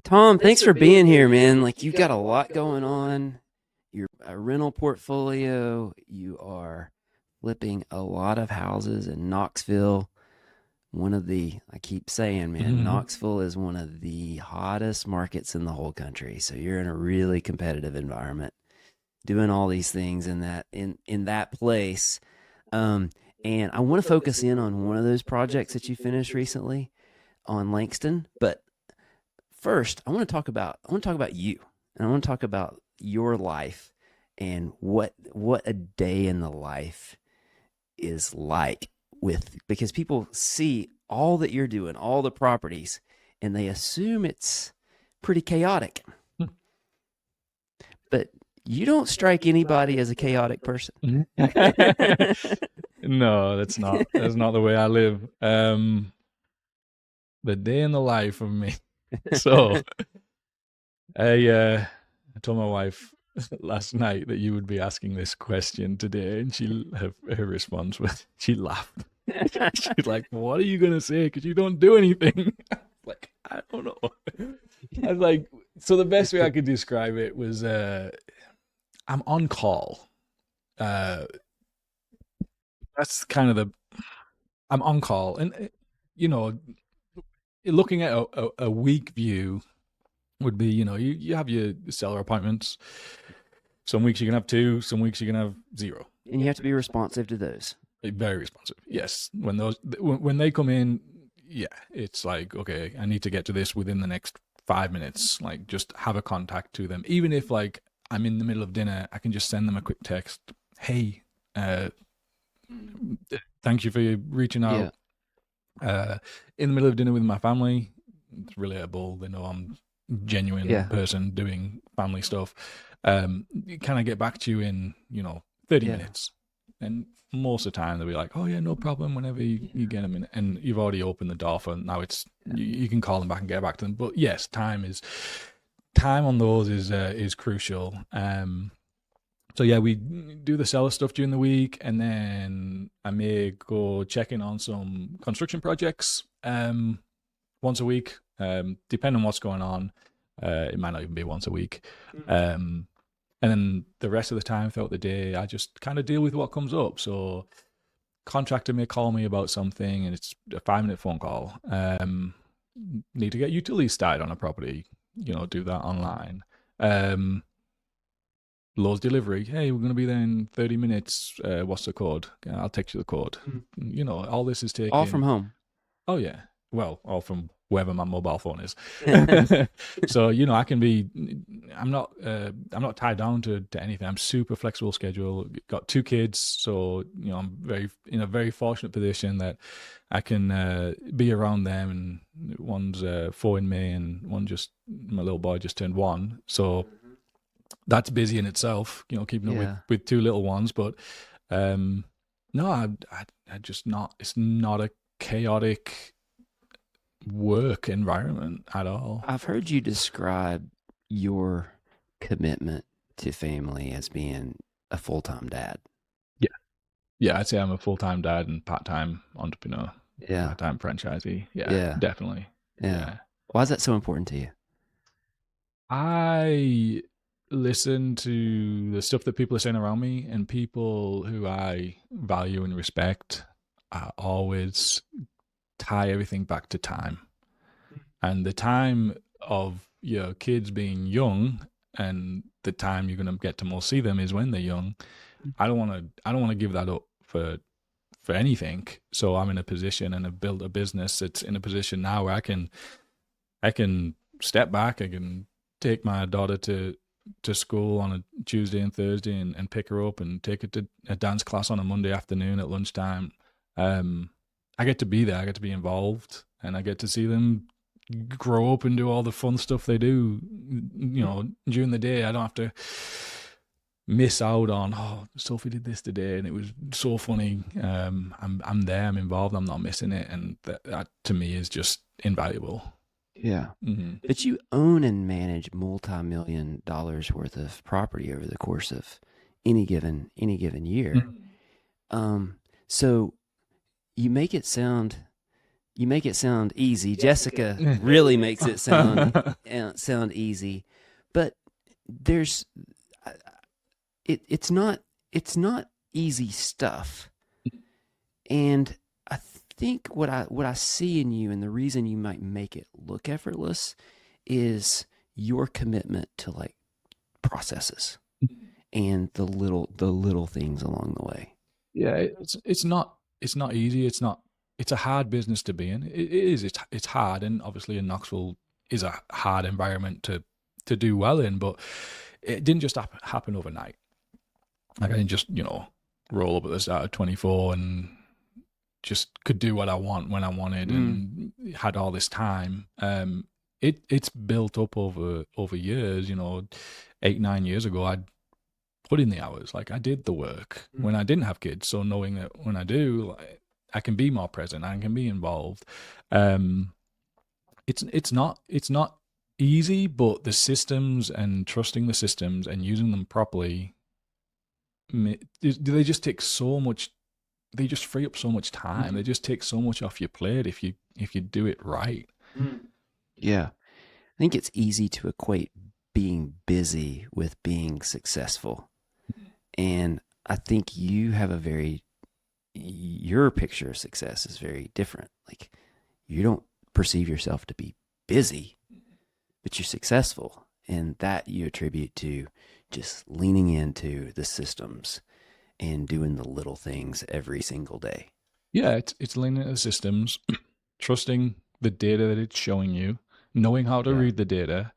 Tom, thanks for being here, man. Like, you've got a lot going on. You're a rental portfolio. You are flipping a lot of houses in Knoxville. I keep saying, man, hmm Knoxville is one of the hottest markets in the whole country. So you're in a really competitive environment, doing all these things in that place. Um, and I want to focus in on one of those projects that you finished recently on Langston, but first I want to talk about you, and I want to talk about your life and what a day in the life is like, with because people see all that you're doing, all the properties, and they assume it's pretty chaotic, but you don't strike anybody as a chaotic person. No, that's not the way I live. The day in the life of me. So I told my wife last night that you would be asking this question today, and her response was she laughed. She's like, "What are you gonna say? Because you don't do anything." Like, I don't know. I was like, so the best way I could describe it was I'm on call. Uh, that's kind of the I'm on call, and you know, looking at a week view would be, you have your seller appointments. Some weeks you can have two, some weeks you can have zero. And you have to be responsive to those. Very responsive. Yes, when they come in, yeah, it's like, okay, I need to get to this within the next 5 minutes. Like, just have a contact to them, even if like I'm in the middle of dinner, I can just send them a quick text. Hey, uh, thank you for reaching Yeah. out. Uh, in the middle of dinner with my family, it's relatable. They know I'm a genuine Yeah. person doing family stuff. Can I get back to you in 30 Yeah. minutes? And most of the time they'll be like, oh yeah, no problem. Whenever you get them in, and you've already opened the door for now. It's you can call them back and get back to them. But yes, time on those is crucial. So yeah, we do the seller stuff during the week, and then I may go check in on some construction projects once a week, depending on what's going on. It might not even be once a week. Um, and then the rest of the time throughout the day, I just kind of deal with what comes up. So contractor may call me about something, and it's a 5 minute phone call. Need to get utilities started on a property, do that online. Um, Lowe's delivery. Hey, we're going to be there in 30 minutes. What's the code? I'll text you the code. Mhm. All this is All from taking. home. Oh, yeah. Well, all from wherever my mobile phone is. So, I can be, I'm not tied down to anything. I'm super flexible schedule. Got two kids. So, I'm in a very fortunate position that I can be around them. And one's 4 in May, and my little boy just turned 1. So, that's busy in itself, keeping up with Yeah. with two little ones. But no, I just not. It's not a chaotic work environment at all. I've heard you describe your commitment to family as being a full-time dad. Yeah, yeah. I'd say I'm a full time dad and part time entrepreneur, Yeah. part time franchisee. Yeah, Yeah. definitely. Yeah. Yeah. Why is that so important to you? I listen to the stuff that people are saying around me, and people who I value and respect. I always tie everything back to time. And the time of your kids being young, and the time you're going to get to more see them is when they're young. I don't want to give that up for anything. So I'm in a position, and I've built a business that's in a position now where I can step back. I can take my daughter to school on a Tuesday and Thursday, and pick her up and take her to a dance class on a Monday afternoon at lunchtime. Um, I get to be there. I get to be involved, and I get to see them grow up and do all the fun stuff they do. During the day, I don't have to miss out on, oh, Sophie did this today and it was so funny. I'm there, I'm involved, I'm not missing it, and that to me is just invaluable. Yeah. Hmm But you own and manage multi-million dollars worth of property over the course of any given year. hmm Um, so you make it sound you make it sound easy. Jessica really makes it sound easy, but there's it's not easy stuff. And I think what I see in you, and the reason you might make it look effortless, is your commitment to like processes and the little things along the way. Yeah, it's not easy. It's a hard business to be in. It is. It's hard, and obviously in Knoxville is a hard environment to do well in. But it didn't just happen overnight. Like I didn't just roll up at the start of 24 and just could do what I want when I wanted and had all this time. It's built up over years. 8-9 years ago, I'd put in the hours. Like I did the work when I didn't have kids. So knowing that when I do, like, I can be more present. I can be involved. It's not easy, but the systems and trusting the systems and using them properly, they just take so much. They just free up so much time. They just take so much off your plate if you do it right. Yeah. I think it's easy to equate being busy with being successful. And I think your picture of success is very different. Like you don't perceive yourself to be busy, but you're successful. And that you attribute to just leaning into the systems and doing the little things every single day. Yeah, it's leaning into the systems, trusting the data that it's showing you, knowing how to read the data,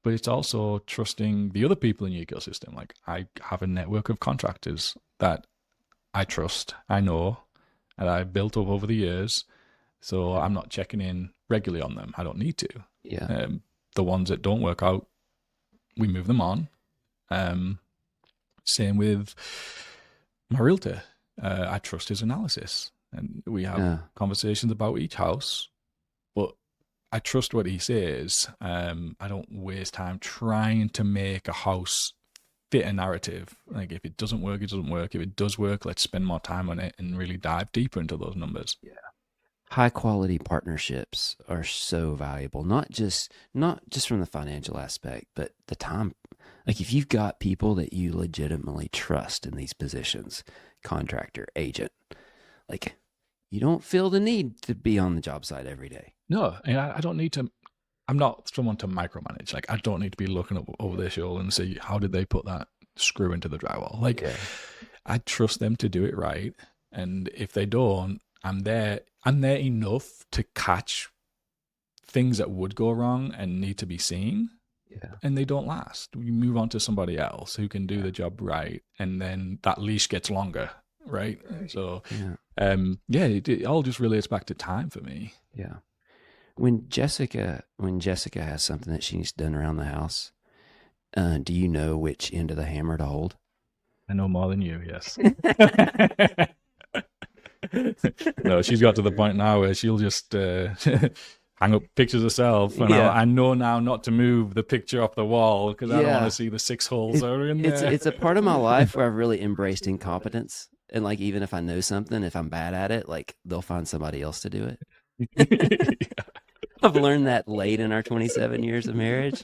but it's also trusting the other people in your ecosystem. Like I have a network of contractors that I trust, I know, and I built up over the years. So I'm not checking in regularly on them. I don't need to. Yeah. The ones that don't work out, we move them on. Same with my realtor. I trust his analysis, and we have conversations about each house, but I trust what he says. I don't waste time trying to make a house fit a narrative. Like if it doesn't work, it doesn't work. If it does work, let's spend more time on it and really dive deeper into those numbers. Yeah. High quality partnerships are so valuable, not just from the financial aspect, but the time. Like if you've got people that you legitimately trust in these positions, contractor, agent, like you don't feel the need to be on the job site every day. No, and I don't need to. I'm not someone to micromanage. Like I don't need to be looking up over their shoulder and see how did they put that screw into the drywall. Like I trust them to do it right, and if they don't, I'm there enough to catch things that would go wrong and need to be seen. Yeah. And they don't last. We move on to somebody else who can do the job right, and then that leash gets longer, right? So, it all just relates back to time for me. Yeah. When Jessica has something that she needs done around the house, do you know which end of the hammer to hold? I know more than you, yes. No, she's got to the point now where she'll just hang up pictures herself, and I know now not to move the picture off the wall because I don't want to see the 6 holes that are in there. It's a part of my life where I've really embraced incompetence, and like even if I know something, if I'm bad at it, like they'll find somebody else to do it. I've learned that late in our 27 years of marriage.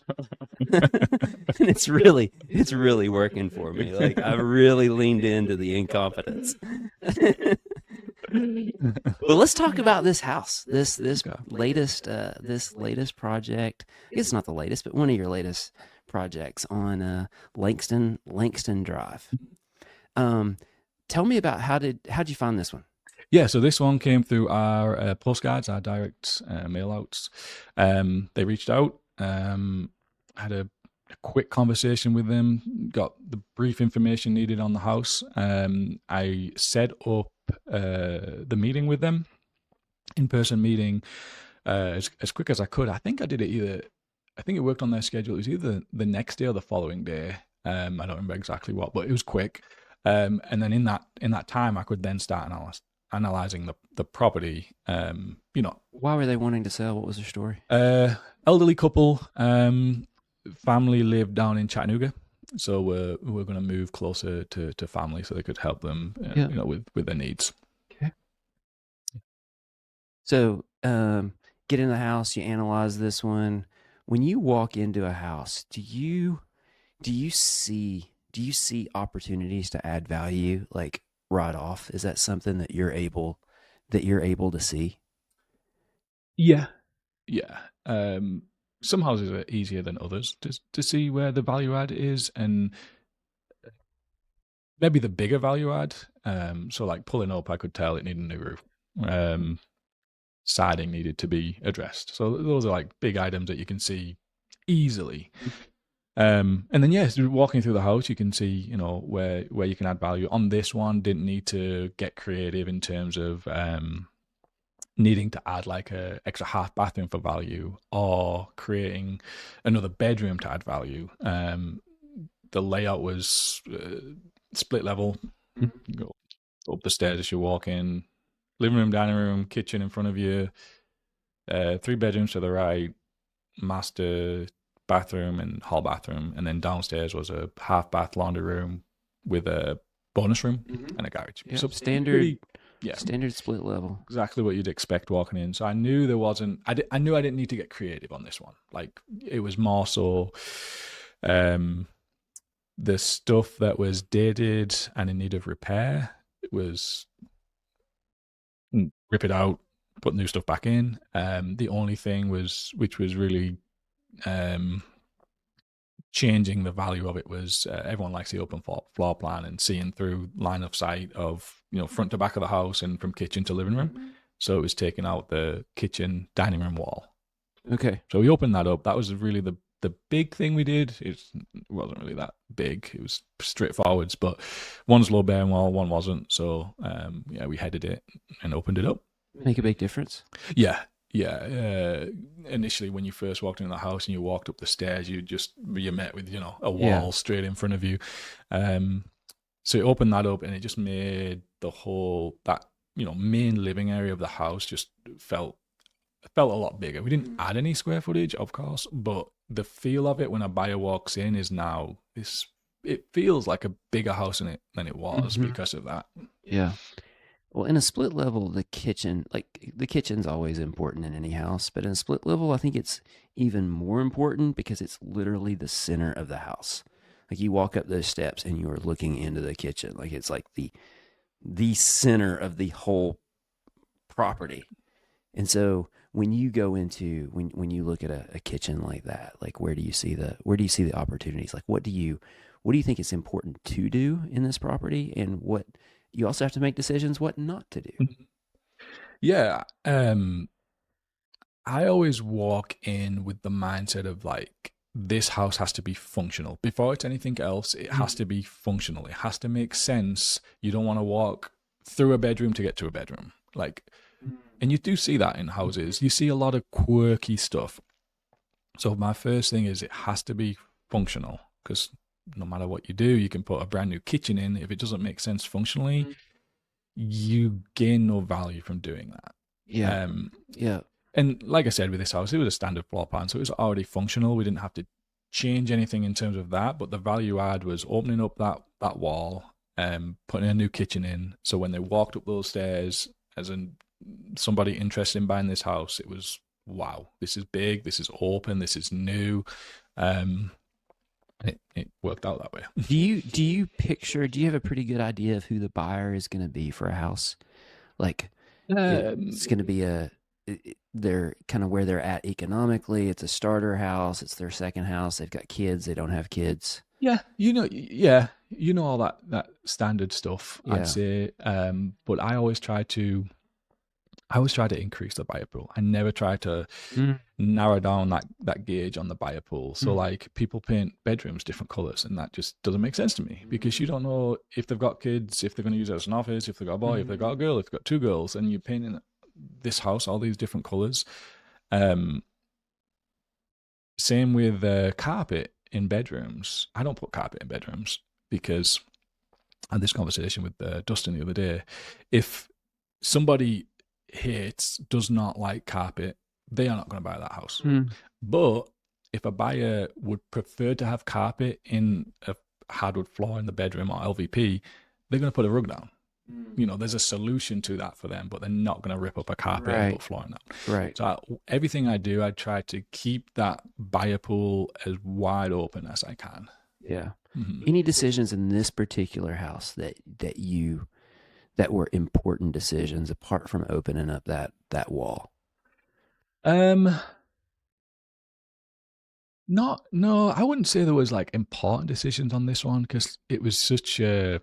And it's really working for me. Like I've really leaned into the incompetence. Well, let's talk about this house. This latest project. I guess it's not the latest, but one of your latest projects on Langston Drive. Tell me about how'd you find this one? Yeah, so this one came through our postcards, our direct mail outs. They reached out, had a quick conversation with them, got the brief information needed on the house. I set up the meeting with them, in-person meeting, as quick as I could. I think I did it I think it worked on their schedule. It was either the next day or the following day. I don't remember exactly what, but it was quick. And then in that time, I could then start analyzing the property. Why were they wanting to sell? What was their story? Elderly couple, family lived down in Chattanooga, so we're going to move closer to family so they could help them, with their needs. Okay. So um, get in the house, you analyze this one. When you walk into a house, do you see opportunities to add value like right off? Is that something that you're able to see? Yeah. Yeah. Some houses are easier than others to see where the value add is, and maybe the bigger value add. So like pulling up, I could tell it needed a new roof. Siding needed to be addressed. So those are like big items that you can see easily. And then yes, walking through the house, you can see, you know, where you can add value. On this one, didn't need to get creative in terms of needing to add like a extra half bathroom for value, or creating another bedroom to add value. The layout was split level. You go up the stairs as you walk in, living room, dining room, kitchen in front of you, 3 bedrooms to the right, master bathroom and hall bathroom, and then downstairs was a half bath laundry room with a bonus room and a garage. Yeah, So standard pretty, yeah, standard split level. exactly what you'd expect walking in. So I knew there wasn't. I knew I didn't need to get creative on this one. Like it was more so, the stuff that was dated and in need of repair was rip it out, put new stuff back in. The only thing which was really changing the value of it was everyone likes the open floor plan and seeing through line of sight of, you know, front to back of the house and from kitchen to living room. So it was taking out the kitchen dining room wall. Okay. So we opened that up. That was really the big thing we did. It wasn't really that big. It was straightforwards, but one's low bearing wall, one wasn't. So yeah, we headed it and opened it up. Make a big difference. Yeah, yeah. Initially, when you first walked into the house and you walked up the stairs, you met with, you know, a wall straight in front of you. So it opened that up, and it just made the whole that, you know, main living area of the house just felt a lot bigger. We didn't add any square footage, of course, but the feel of it when a buyer walks in is now this. It feels like a bigger house than it was because of that. Yeah. Well, in a split level, the kitchen's always important in any house, but in a split level, I think it's even more important because it's literally the center of the house. Like you walk up those steps and you are looking into the kitchen. Like it's like the center of the whole property. And so when you go into when you look at a kitchen like that, like where do you see the opportunities? Like what do you think is important to do in this property, and what you also have to make decisions what not to do. Yeah. I always walk in with the mindset of like, this house has to be functional. Before it's anything else, it has to be functional. It has to make sense. You don't want to walk through a bedroom to get to a bedroom. Like, and you do see that in houses. You see a lot of quirky stuff. So my first thing is it has to be functional, because no matter what you do, you can put a brand new kitchen in. If it doesn't make sense functionally, you gain no value from doing that. Yeah. Yeah. And like I said, with this house, it was a standard floor plan, so it was already functional. We didn't have to change anything in terms of that, but the value add was opening up that wall, putting a new kitchen in. So when they walked up those stairs, as somebody interested in buying this house, it was, wow, this is big, this is open, this is new. It worked out that way. Do you have a pretty good idea of who the buyer is going to be for a house? Like it's going to be they're kind of where they're at economically. It's a starter house. It's their second house. They've got kids. They don't have kids. Yeah, all that standard stuff, Yeah. I'd say. But I always try to increase the buyer pool. I never try to narrow down that gauge on the buyer pool. So like people paint bedrooms different colors, and that just doesn't make sense to me, because you don't know if they've got kids, if they're going to use it as an office, if they've got a boy, if they've got a girl, if they've got 2 girls, and you're painting this house all these different colors. Same with carpet in bedrooms. I don't put carpet in bedrooms because I had this conversation with Dustin the other day. If somebody does not like carpet, they are not going to buy that house. But if a buyer would prefer to have carpet in a hardwood floor in the bedroom or LVP, they're going to put a rug down. there's a solution to that for them, but they're not going to rip up a carpet and Right. put flooring down. Right. So everything I do, I try to keep that buyer pool as wide open as I can. Yeah. Mm-hmm. Any decisions in this particular house that were important decisions apart from opening up that wall? No, I wouldn't say there was like important decisions on this one because it was such a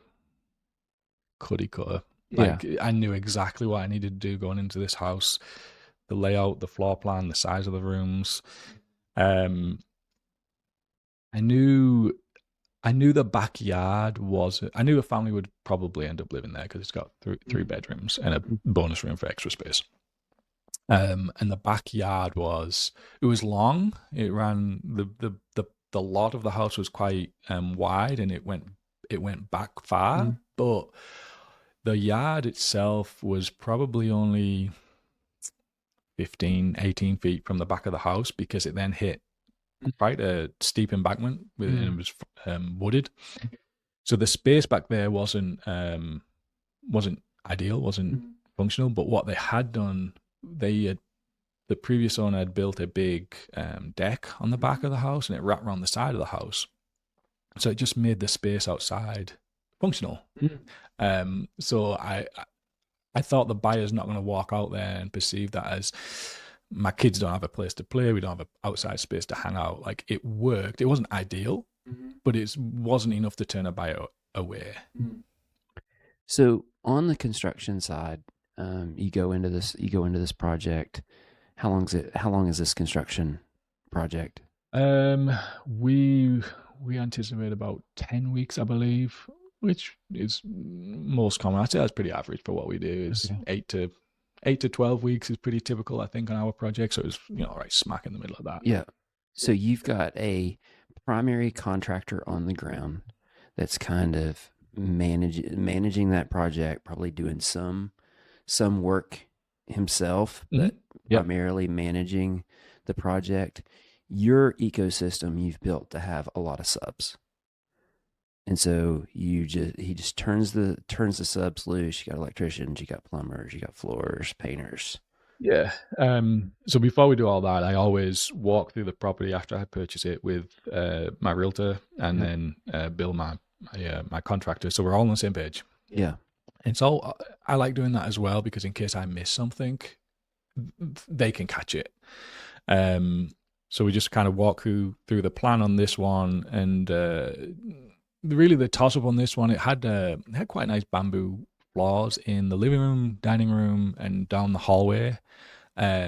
cookie cutter. Like I knew exactly what I needed to do going into this house, the layout, the floor plan, the size of the rooms. I knew the backyard was. I knew a family would probably end up living there because it's got three bedrooms and a bonus room for extra space. And the backyard was long. It ran the lot of the house was quite wide, and it went back far, but the yard itself was probably only 15, 18 feet from the back of the house because it then hit quite a steep embankment and it was wooded. So the space back there wasn't ideal, wasn't functional. But what they had done, the previous owner had built a big deck on the back of the house, and it wrapped around the side of the house. So it just made the space outside functional. So I thought the buyer's not going to walk out there and perceive that as my kids don't have a place to play. We don't have an outside space to hang out. Like, it worked. It wasn't ideal, but it wasn't enough to turn a buyer away. So on the construction side, you go into this project. How long is this construction project? We anticipate about 10 weeks, I believe, which is most common. I'd say that's pretty average for what we do. Is 8 to 12 weeks is pretty typical, I think, on our project. So it's right smack in the middle of that. Yeah. So you've got a primary contractor on the ground that's kind of managing that project, probably doing some work himself, but primarily managing the project. Your ecosystem you've built to have a lot of subs. And so he just turns the subs loose. You got electricians, you got plumbers, you got floors, painters. Yeah. So before we do all that, I always walk through the property after I purchase it with my realtor and then Bill, my contractor. So we're all on the same page. Yeah. And so I like doing that as well because in case I miss something, they can catch it. So we just kind of walk through the plan on this one, and really the toss-up on this one, it had quite nice bamboo floors in the living room, dining room, and down the hallway, but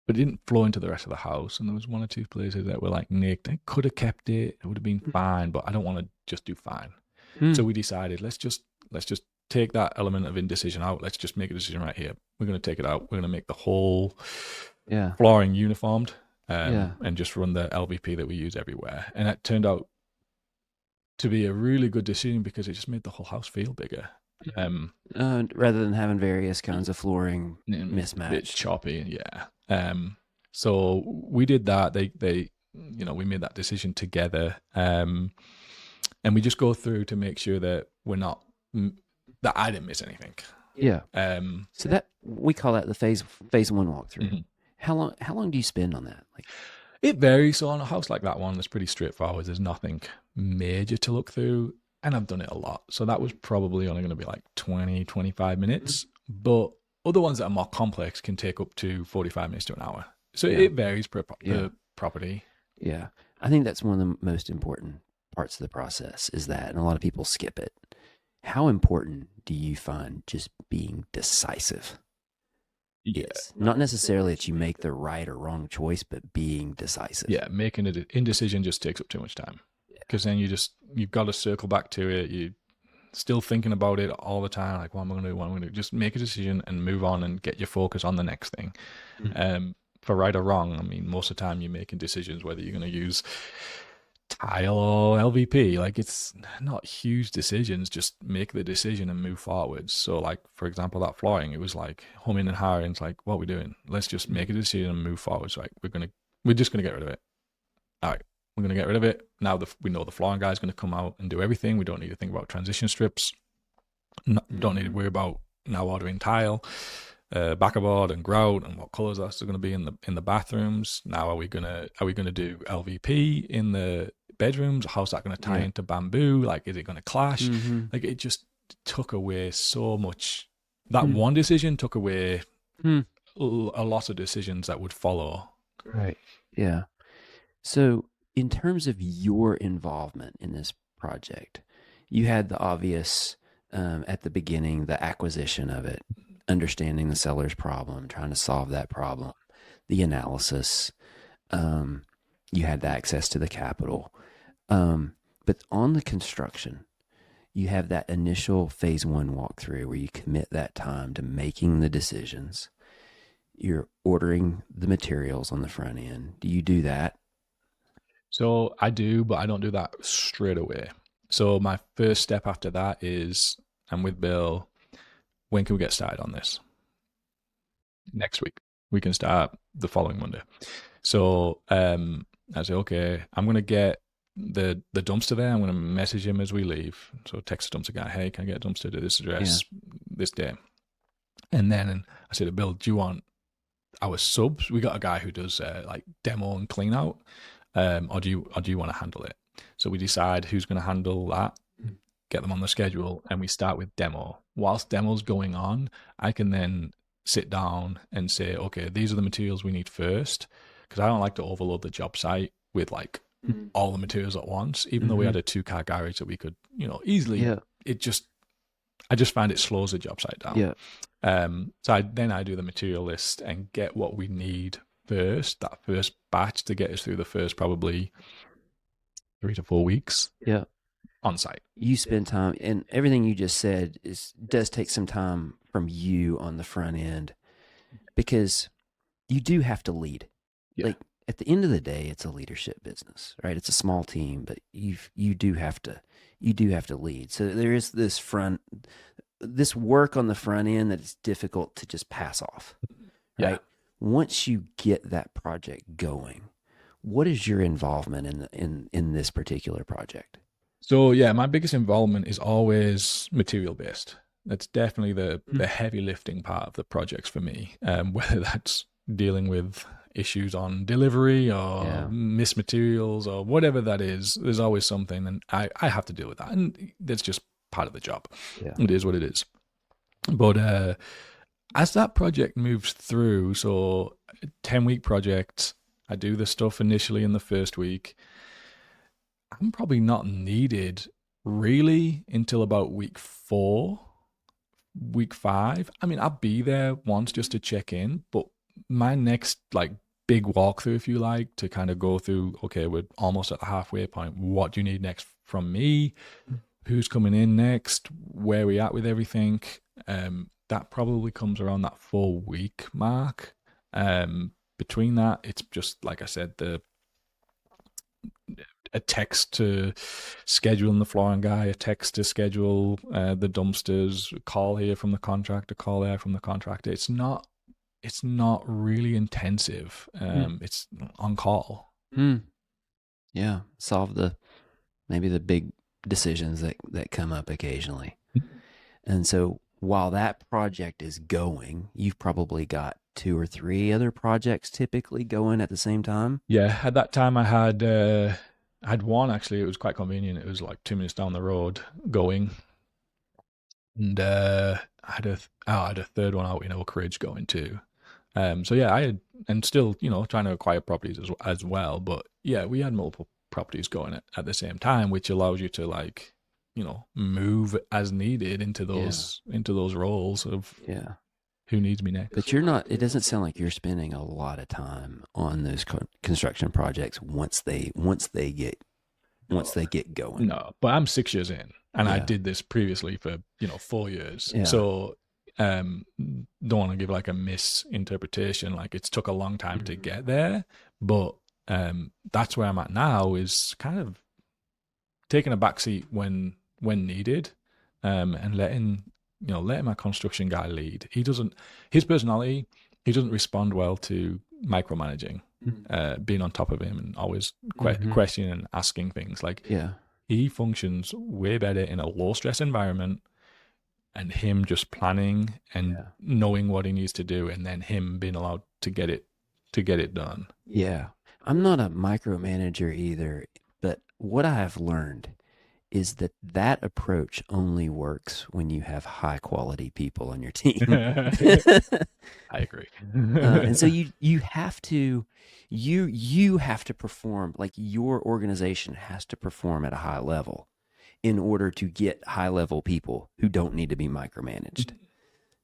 it didn't flow into the rest of the house. And there was one or two places that were like nicked. I could have kept it; it would have been fine, but I don't want to just do fine. So we decided let's just take that element of indecision out. Let's just make a decision right here. We're going to take it out. We're going to make the whole flooring uniformed, and just run the LVP that we use everywhere. And that turned out to be a really good decision because it just made the whole house feel bigger. Rather than having various kinds of flooring mismatched. It's choppy, so we did that. They we made that decision together. And we just go through to make sure that that I didn't miss anything. Yeah. So that we call that the phase one walkthrough. How long do you spend on that? Like, it varies. So on a house like that one, it's pretty straightforward. There's nothing major to look through, and I've done it a lot. So that was probably only going to be like 20, 25 minutes. But other ones that are more complex can take up to 45 minutes to an hour. So it varies per property. Yeah. I think that's one of the most important parts of the process is that, and a lot of people skip it. How important do you find just being decisive? Yes. Not necessarily that you make the right or wrong choice, but being decisive. Yeah, making an indecision just takes up too much time. Because then you've got to circle back to it. You're still thinking about it all the time. Like, what am I going to do? What am I going to do? Just make a decision and move on and get your focus on the next thing. For right or wrong, I mean, most of the time you're making decisions whether you're going to use tile or LVP. Like, it's not huge decisions. Just make the decision and move forwards. So, like, for example, that flooring, it was like humming and hawing. It's like, what are we doing? Let's just make a decision and move forwards. Like, we're just gonna get rid of it. All right, we're gonna get rid of it. Now we know the flooring guy is gonna come out and do everything. We don't need to think about transition strips. Don't need to worry about now ordering tile, backerboard and grout and what colors that's going to be in the bathrooms. Now are we gonna do LVP in the bedrooms? How's that going to tie into bamboo? Like, is it going to clash? Like, it just took away so much. That one decision took away a lot of decisions that would follow. Right. Yeah. So, in terms of your involvement in this project, you had the obvious at the beginning, the acquisition of it, understanding the seller's problem, trying to solve that problem, the analysis. You had the access to the capital. But on the construction, you have that initial phase one walkthrough where you commit that time to making the decisions. You're ordering the materials on the front end. Do you do that? So I do, but I don't do that straight away. So my first step after that is, I'm with Bill. When can we get started on this? Next week. We can start the following Monday. So I say, okay, I'm going to get the dumpster there. I'm going to message him as we leave. So text the dumpster guy, hey, can I get a dumpster to this address this day? And then I say to Bill, do you want our subs? We got a guy who does like demo and clean out. Or do you want to handle it? So we decide who's going to handle that, get them on the schedule, and we start with demo. Whilst demo's going on, I can then sit down and say, okay, these are the materials we need first, because I don't like to overload the job site with like all the materials at once, even though we had a 2-car garage that we could, easily, I just find it slows the job site down. So I do the material list and get what we need first, that first batch to get us through the first probably 3 to 4 weeks on site. You spend time, and everything you just said does take some time from you on the front end, because you do have to lead. Like, at the end of the day, it's a leadership business, right? It's a small team, but you do have to lead. So there is this work on the front end that is difficult to just pass off, right? Once you get that project going, what is your involvement in this particular project? So my biggest involvement is always material based. That's definitely the heavy lifting part of the projects for me. Whether that's dealing with issues on delivery or missed materials or whatever that is, there's always something, and I have to deal with that, and that's just part of the job. It is what it is. But as that project moves through, so 10-week project, I do the stuff initially in the first week. I'm probably not needed really until about week 4, week 5. I mean, I'll be there once just to check in, but my next like big walkthrough, if you like, to kind of go through, okay, we're almost at the halfway point. What do you need next from me? Who's coming in next? Where are we at with everything? That probably comes around that 4-week mark. Between that, it's just, like I said, a text to scheduling the flooring guy, a text to schedule the dumpsters, a call here from the contractor, call there from the contractor. It's not really intensive. It's on call. Yeah, solve maybe the big decisions that come up occasionally. And so while that project is going, you've probably got 2 or 3 other projects typically going at the same time. Yeah, at that time I had one, actually. It was quite convenient. It was like 2 minutes down the road going, and I had a third one out in Oak Ridge going too. So I had, and still, trying to acquire properties as well. But we had multiple properties going at the same time, which allows you to like, move as needed into those roles of who needs me next. But it doesn't sound like you're spending a lot of time on those construction projects once they get going. No, but I'm 6 years in, and I did this previously for 4 years. So don't want to give like a misinterpretation, like it's took a long time to get there, but that's where I'm at now, is kind of taking a backseat when needed, and letting my construction guy lead. His personality, he doesn't respond well to micromanaging, being on top of him and always questioning and asking things. Like, he functions way better in a low stress environment, and him just planning and Yeah. knowing what he needs to do, and then him being allowed to get it done. Yeah. I'm not a micromanager either, but what I have learned is that that approach only works when you have high quality people on your team. I agree. And so you have to you have to perform, like your organization has to perform at a high level in order to get high level people who don't need to be micromanaged.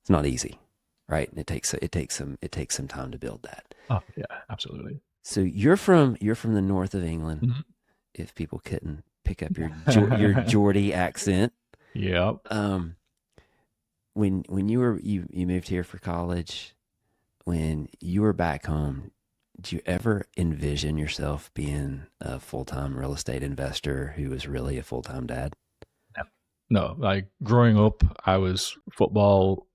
It's not easy, right? And it takes some time to build that. Oh yeah, absolutely. So you're from the north of England. Mhm. If people couldn't pick up your Geordie accent, Yep. um, when you moved here for college, when you were back home, did you ever envision yourself being a full-time real estate investor who was really a full-time dad? No, like growing up, I was football,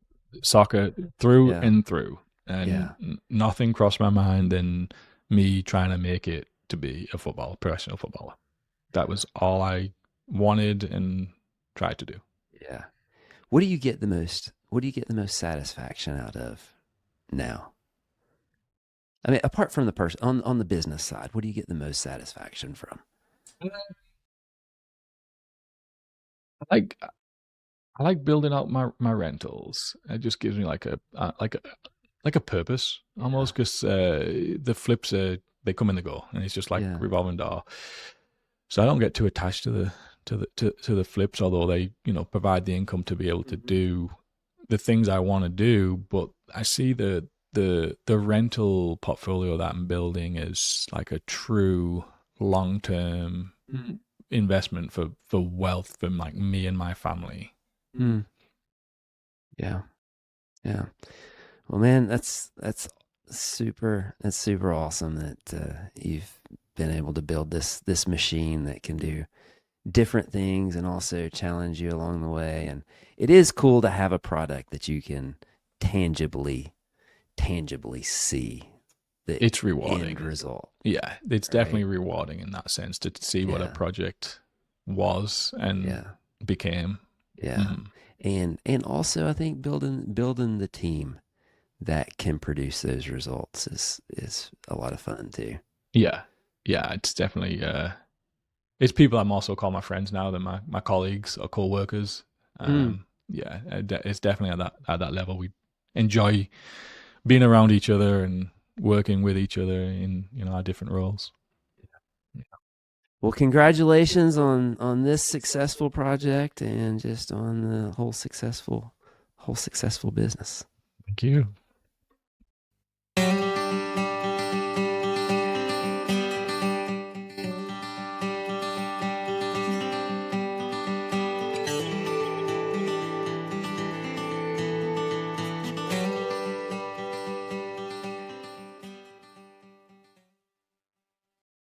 soccer through Yeah, and through, and yeah, nothing crossed my mind than me trying to make it to be a professional footballer. That was all I wanted and tried to do. yeah. What do you get the most satisfaction out of now? I mean, apart from the person on the business side, what do you get the most satisfaction from? Like I like building out my rentals. It just gives me like a purpose Yeah, almost, because the flips they come and they go, and it's just like yeah, revolving door. So I don't get too attached to the flips, although they provide the income to be able to hmm, do the things I want to do. But I see the rental portfolio that I'm building as like a true long term investment for wealth for like me and my family. hmm, yeah, yeah. Well, man, that's super awesome that you've been able to build this machine that can do different things and also challenge you along the way. And it is cool to have a product that you can tangibly tangibly see the It's end rewarding. result, Yeah, it's right? definitely rewarding in that sense to see what a Yeah, project was and yeah, became. yeah. Mhm. And also I think building the team that can produce those results is a lot of fun too. Yeah, yeah, it's definitely it's people I'm also call my friends now than my colleagues or co-workers. Mm, Yeah, it's definitely at that level. We enjoy being around each other and working with each other in our different roles. well, congratulations on this successful project and just on the whole successful business. Thank you.